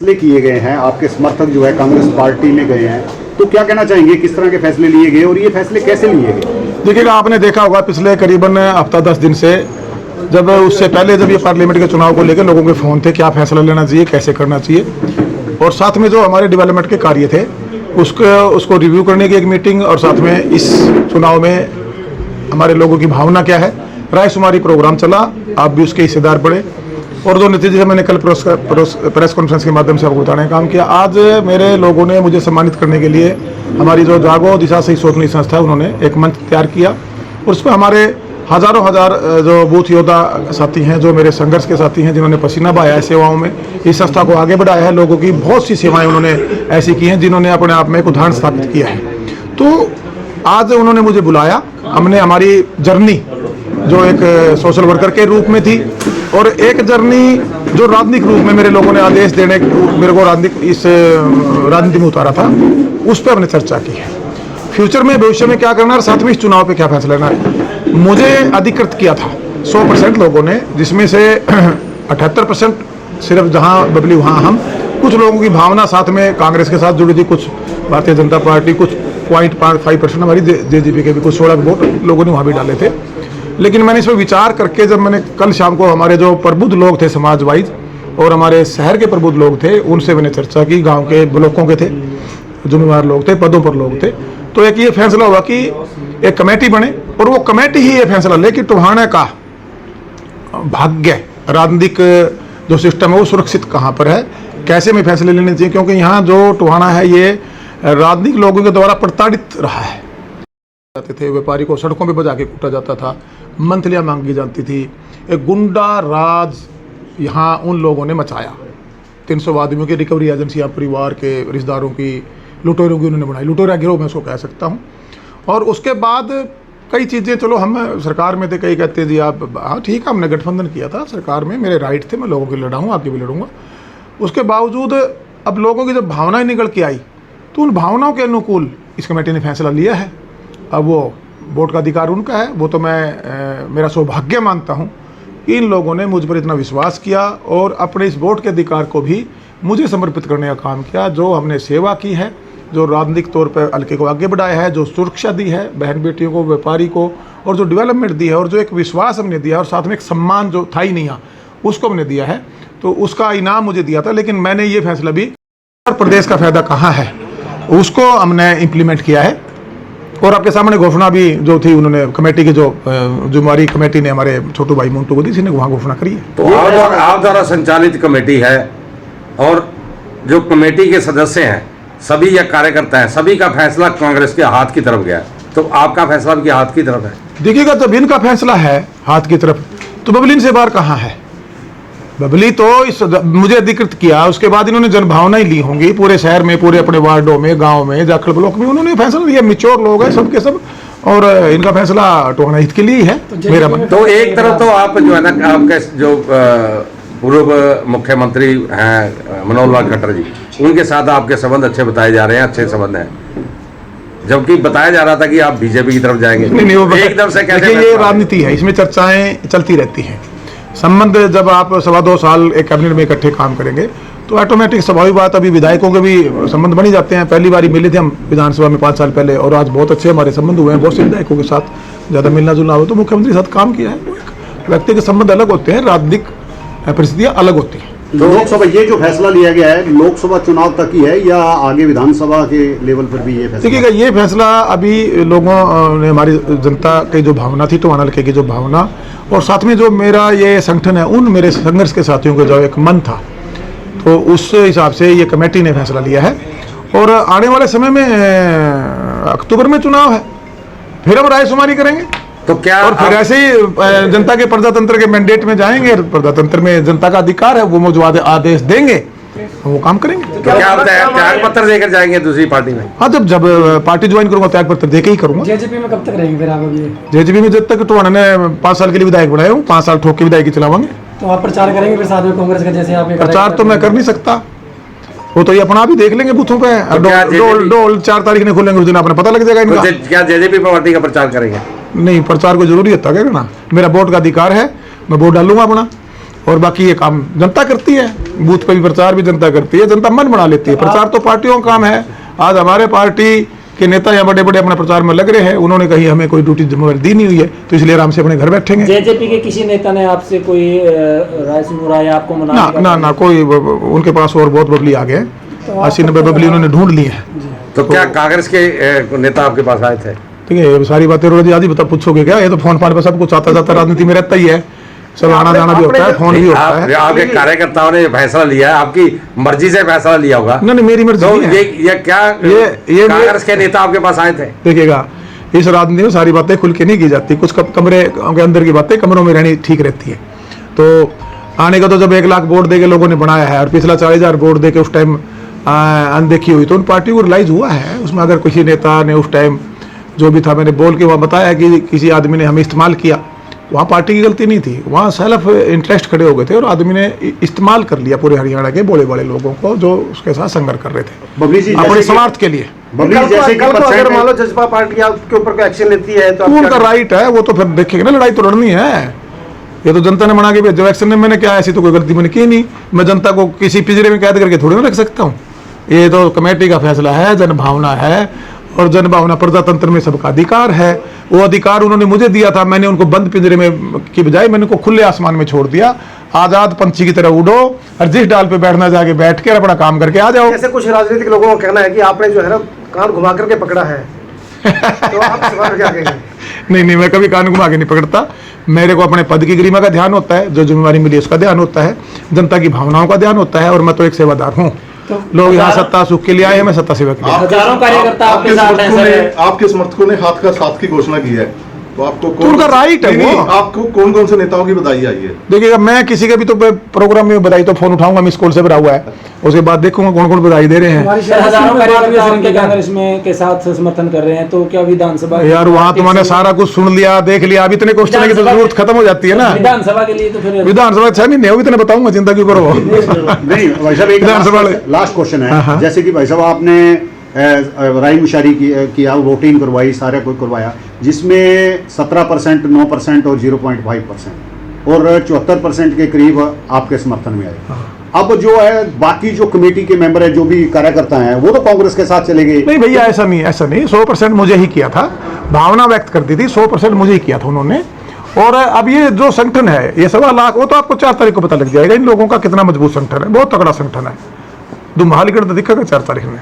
फैसले किए गए हैं, आपके समर्थक जो है कांग्रेस पार्टी में गए हैं, तो क्या कहना चाहेंगे, किस तरह के फैसले लिए गए और ये फैसले कैसे लिए गए? देखिएगा, आपने देखा होगा पिछले करीबन हफ्ता 10 दिन से, जब उससे पहले जब ये पार्लियामेंट के चुनाव को लेकर लोगों के फ़ोन थे क्या फैसला लेना चाहिए, कैसे करना चाहिए, और साथ में जो हमारे डेवलपमेंट के कार्य थे उसको रिव्यू करने की एक मीटिंग, और साथ में इस चुनाव में हमारे लोगों की भावना क्या है, रायशुमारी प्रोग्राम चला, आप भी उसके हिस्सेदार पड़े, और जो नतीजे मैंने कल प्रेस कॉन्फ्रेंस के माध्यम से आपको बताने का काम किया। आज मेरे लोगों ने मुझे सम्मानित करने के लिए हमारी जो जागो दिशा सही सोचने संस्था है, उन्होंने एक मंच तैयार किया, और उस पर हमारे हज़ारों जो बूथ योद्धा साथी हैं, जो मेरे संघर्ष के साथी हैं, जिन्होंने पसीना बहाया है सेवाओं में, इस संस्था को आगे बढ़ाया है, लोगों की बहुत सी सेवाएं उन्होंने ऐसी की हैं जिन्होंने अपने आप में एक उदाहरण स्थापित किया है। तो आज उन्होंने मुझे बुलाया, हमने हमारी जर्नी जो एक सोशल वर्कर के रूप में थी, और एक जर्नी जो राजनीतिक रूप में मेरे लोगों ने आदेश देने मेरे को राजनीति में उतारा था, उस पर हमने चर्चा की है। फ्यूचर में, भविष्य में क्या करना है, साथ में इस चुनाव पे क्या फैसला लेना है। मुझे अधिकृत किया था 100% लोगों ने, जिसमें से 78% सिर्फ जहां बबली वहां हम, कुछ लोगों की भावना साथ में कांग्रेस के साथ जुड़ी थी, कुछ भारतीय जनता पार्टी, कुछ 0.5% हमारी जेजेपी के भी कुछ 16 वोट लोगों ने वहाँ भी डाले थे। लेकिन मैंने इस पर विचार करके, जब मैंने कल शाम को हमारे जो प्रबुद्ध लोग थे समाज वाइज और हमारे शहर के प्रबुद्ध लोग थे, उनसे मैंने चर्चा की, गांव के ब्लॉकों के थे, जिम्मेवार लोग थे, पदों पर लोग थे, तो एक ये फैसला हुआ कि एक कमेटी बने, और वो कमेटी ही ये फैसला ले कि टोहाना का भाग्य, राजनीतिक जो सिस्टम है वो सुरक्षित कहाँ पर है, कैसे में फैसले लेने चाहिए, क्योंकि यहाँ जो टोहाना है ये राजनीतिक लोगों के द्वारा प्रताड़ित रहा है। जाते थे, व्यापारी को सड़कों पे बजा के कूटा जाता था, मंथलियाँ मांगी जाती थी, एक गुंडा राज यहाँ उन लोगों ने मचाया। 300 आदमियों की रिकवरी एजेंसियाँ, परिवार के रिश्तेदारों की, लुटेरों की उन्होंने बनाई, लुटेरा गिरोह मैं उसको कह सकता हूँ। और उसके बाद कई चीज़ें, चलो हम सरकार में थे, कई कहते जी आप, हाँ ठीक है, हमने गठबंधन किया था सरकार में, मेरे राइट थे, मैं लोगों के लिए लड़ा हूँ, आपके भी लड़ूंगा। उसके बावजूद अब लोगों की जब भावनाएं निकल के आई, तो उन भावनाओं के अनुकूल इस कमेटी ने फैसला लिया है। अब वो वोट का अधिकार उनका है, वो तो मैं मेरा सौभाग्य मानता हूँ। इन लोगों ने मुझ पर इतना विश्वास किया और अपने इस वोट के अधिकार को भी मुझे समर्पित करने का काम किया। जो हमने सेवा की है, जो राजनीतिक तौर पर हल्के को आगे बढ़ाया है, जो सुरक्षा दी है बहन बेटियों को, व्यापारी को, और जो डेवलपमेंट दी है, और जो एक विश्वास हमने दिया, और साथ में एक सम्मान जो था ही नहीं यहाँ, उसको हमने दिया है, तो उसका इनाम मुझे दिया था। लेकिन मैंने ये फैसला भी, उत्तर प्रदेश का फायदा कहाँ है, उसको हमने इम्प्लीमेंट किया है। और आपके सामने घोषणा भी जो थी, उन्होंने कमेटी की जो हमारी कमेटी ने हमारे छोटू भाई मोन्टू को दी, इसी ने वहाँ घोषणा करी है। तो आप द्वारा संचालित कमेटी है, और जो कमेटी के सदस्य हैं सभी या कार्यकर्ता हैं, सभी का फैसला कांग्रेस के हाथ की तरफ गया, तो आपका फैसला भी हाथ की तरफ है। देखिएगा, जब इनका फैसला है हाथ की तरफ, तो बबली से बाहर कहाँ है। बबली तो मुझे अधिकृत किया, उसके बाद इन्होंने जनभावनाएं ली होंगी पूरे शहर में, पूरे अपने वार्डों में, गांव में, जाखड़ ब्लॉक में, उन्होंने फैसला लिया। मिच्योर लोग हैं सब के सब, और इनका फैसला टोहाना हित के लिए ही है। तो मेरा मन, तो एक तरफ तो आप जो है ना, आपके जो पूर्व मुख्यमंत्री हैं मनोहर लाल खट्टर जी, उनके साथ आपके संबंध अच्छे बताए जा रहे हैं, अच्छे संबंध हैं, जबकि बताया जा रहा था कि आप बीजेपी की तरफ जाएंगे। नहीं, वो एकदम से कैसे? ये राजनीति है, इसमें चर्चाएं चलती रहती हैं। संबंध जब आप 2.25 साल एक कैबिनेट में इकट्ठे काम करेंगे, तो ऑटोमेटिक स्वाभाविक बात, अभी विधायकों के भी संबंध बन ही जाते हैं। पहली बार मिले थे हम विधानसभा में 5 साल पहले, और आज बहुत अच्छे हमारे संबंध हुए हैं बहुत से विधायकों के साथ, ज़्यादा मिलना जुलना हो, तो मुख्यमंत्री के साथ काम किया है। व्यक्ति के संबंध अलग होते हैं, राजनीतिक परिस्थितियाँ अलग होती हैं। लोकसभा, ये जो फैसला लिया गया है लोकसभा चुनाव तक ही है या आगे विधानसभा के लेवल पर भी ये फैसला? देखिएगा, ये फैसला अभी लोगों ने, हमारी जनता की जो भावना थी, टोहाना हल्के की जो भावना, और साथ में जो मेरा ये संगठन है, उन मेरे संघर्ष के साथियों का जो एक मन था, तो उस हिसाब से ये कमेटी ने फैसला लिया है। और आने वाले समय में अक्टूबर में चुनाव है, फिर हम रायशुमारी करेंगे, तो क्या, और फिर ऐसे ही जनता के प्रजातंत्र के मैंडेट में जाएंगे। प्रजातंत्र में जनता का अधिकार है, वो जो आदेश देंगे वो काम करेंगे। तो क्या आप त्याग पत्र देकर जाएंगे दूसरी पार्टी में? हाँ, जब पार्टी ज्वाइन करूंगा त्याग पत्र देके ही करूंगा। जेजेपी में कब तक रहेंगे फिर आप? अभी जेजेपी में जब तक टोहाना ने 5 साल के लिए विधायक बनाए हूँ, 5 साल ठोक के विधायकी चलावांगे। तो आप प्रचार करेंगे फिर साथ में कांग्रेस का, जैसे आप? प्रचार तो मैं कर नहीं सकता, वो तो ये अपना भी देख लेंगे बूथों पे। डोल 4 तारीख ने खोलेंगे, उस दिन अपने पता लग जाएगा इनका। क्या जेजेपी पार्टी का प्रचार करेंगे? नहीं, प्रचार को जरूरी है ना, मेरा वोट का अधिकार है, मैं वोट डालूंगा अपना, और बाकी ये काम जनता करती है, बूथ पे भी प्रचार भी जनता करती है, जनता मन बना लेती है। प्रचार तो पार्टियों का काम है। आज हमारे पार्टी के नेता यहाँ बड़े बड़े अपने प्रचार में लग रहे हैं, उन्होंने कहीं हमें कोई ड्यूटी जिम्मेवारी दी नहीं हुई है, तो इसलिए आराम से अपने घर बैठेंगे। जेजेपी के किसी नेता ने आपसे कोई राय सुना या आपको मना ना कोई, उनके पास और बहुत बबली आ गए, 80-90 बबली उन्होंने ढूंढ ली है। तो क्या कांग्रेस के नेता आपके पास आए थे? ठीक है, सारी बातें रोज आज ही बता पूछोगे क्या? ये तो फोन पर सब कुछ आता जाता राजनीति में रहता ही है, सब आना जाना भी होता है, फोन भी होता है। आपके कार्यकर्ताओं ने फैसला लिया है, आपकी मर्जी से फैसला लिया होगा? नहीं, मेरी मर्जी तो नहीं है। ये क्या ये कांग्रेस के नेता आपके पास आए थे? देखिएगा, इस राजनीति में सारी बातें खुल के नहीं की जाती, कुछ कमरे के अंदर की बातें कमरों में रहनी ठीक रहती है। तो आने का तो जब 1 लाख वोट दे के लोगों ने बनाया है और पिछला 40,000 वोट दे के उस टाइम अनदेखी हुई, तो उन पार्टी को रिलाइज हुआ है। उसमें अगर किसी नेता ने उस टाइम जो भी था, मैंने बोल के वहाँ बताया कि किसी आदमी ने हमें इस्तेमाल किया, वहाँ पार्टी की गलती नहीं थी, वहाँ सेल्फ इंटरेस्ट खड़े हो गए थे और आदमी ने इस्तेमाल कर लिया पूरे हरियाणा के बड़े बड़े लोगों को जो उसके साथ संघर्ष कर रहे थे बबली जी अपने स्वार्थ के लिए। बबली जैसे कि अगर मान लो जजपा पार्टी आपके ऊपर कोई एक्शन लेती है तो वो उनका राइट है, वो तो फिर देखेंगे ना, लड़ाई तो लड़नी है। ये तो जनता ने मना के भेजा एक्शन ने, मैंने क्या ऐसी तो कोई गलती मैंने की नहीं। मैं जनता को किसी पिंजरे में कैद करके थोड़ी ना रख सकता हूँ, ये तो कमेटी का फैसला है, जनभावना है, और जनभावना प्रजातंत्र में सबका अधिकार है। वो अधिकार उन्होंने मुझे दिया था, मैंने उनको बंद पिंजरे में की बजाय मैंने उनको खुले आसमान में छोड़ दिया। आजाद पंछी की तरह उड़ो और जिस डाल पे बैठना जाके बैठ के अपना काम करके आ जाओ। जैसे कुछ राजनीतिक लोगों का कहना है कि आपने जो है ना कान घुमा करके पकड़ा है, तो आप इस बारे में क्या कहेंगे? नहीं, मैं कभी कान घुमा के नहीं पकड़ता। मेरे को अपने पद की गरिमा का ध्यान होता है, जो जिम्मेवारी मिली उसका ध्यान होता है, जनता की भावनाओं का ध्यान होता है, और मैं तो एक सेवादार हूँ। लोग यहाँ सत्ता सुख के लिए आए हैं, मैं सत्ता सेवा के लिए। हजारों कार्यकर्ता आपके साथ हैं सर। आपके समर्थकों ने हाथ का साथ की घोषणा की है, तो आपको तो उनका राइट है वो। आपको कौन कौन से नेताओं की बधाई आई है? देखिएगा, मैं किसी के भी तो प्रोग्राम में बधाई तो फोन उठाऊंगा, मिस कॉल से भरा हुआ है, उसके बाद देखूंगा कौन कौन बधाई दे रहे हैं। सर, हजारों कार्यकर्ता कांग्रेस में के साथ समर्थन कर रहे हैं, तो क्या विधानसभा यार वहाँ तुम्हारे सारा कुछ सुन लिया, देख लिया, अब इतने क्वेश्चन की तो जरूरत खत्म हो जाती है ना। विधानसभा के लिए तो फिर विधानसभा 6 महीने हो, इतने बताऊंगा, चिंता क्यों करो। नहीं भाई साहब, एक विधानसभा लास्ट क्वेश्चन है, जैसे कि भाई साहब आपने राय मुशारी किया, वोटिंग करवाई, सारा कुछ करवाया, जिसमें 17%, 9% और 0.5% और 74% के करीब आपके समर्थन में आए। अब जो है बाकी जो कमेटी के मेंबर है, जो भी कार्यकर्ता हैं, वो तो कांग्रेस के साथ चले गए। नहीं भैया, ऐसा नहीं 100% मुझे ही किया था, भावना व्यक्त कर दी थी, 100% मुझे ही किया था उन्होंने। और अब ये जो संगठन है, ये 1.25 लाख, वो तो आपको 4 तारीख को पता लग जाएगा इन लोगों का कितना मजबूत संगठन है, बहुत तगड़ा संगठन है। दुम्हालीगढ़ तो दिखेगा 4 तारीख में।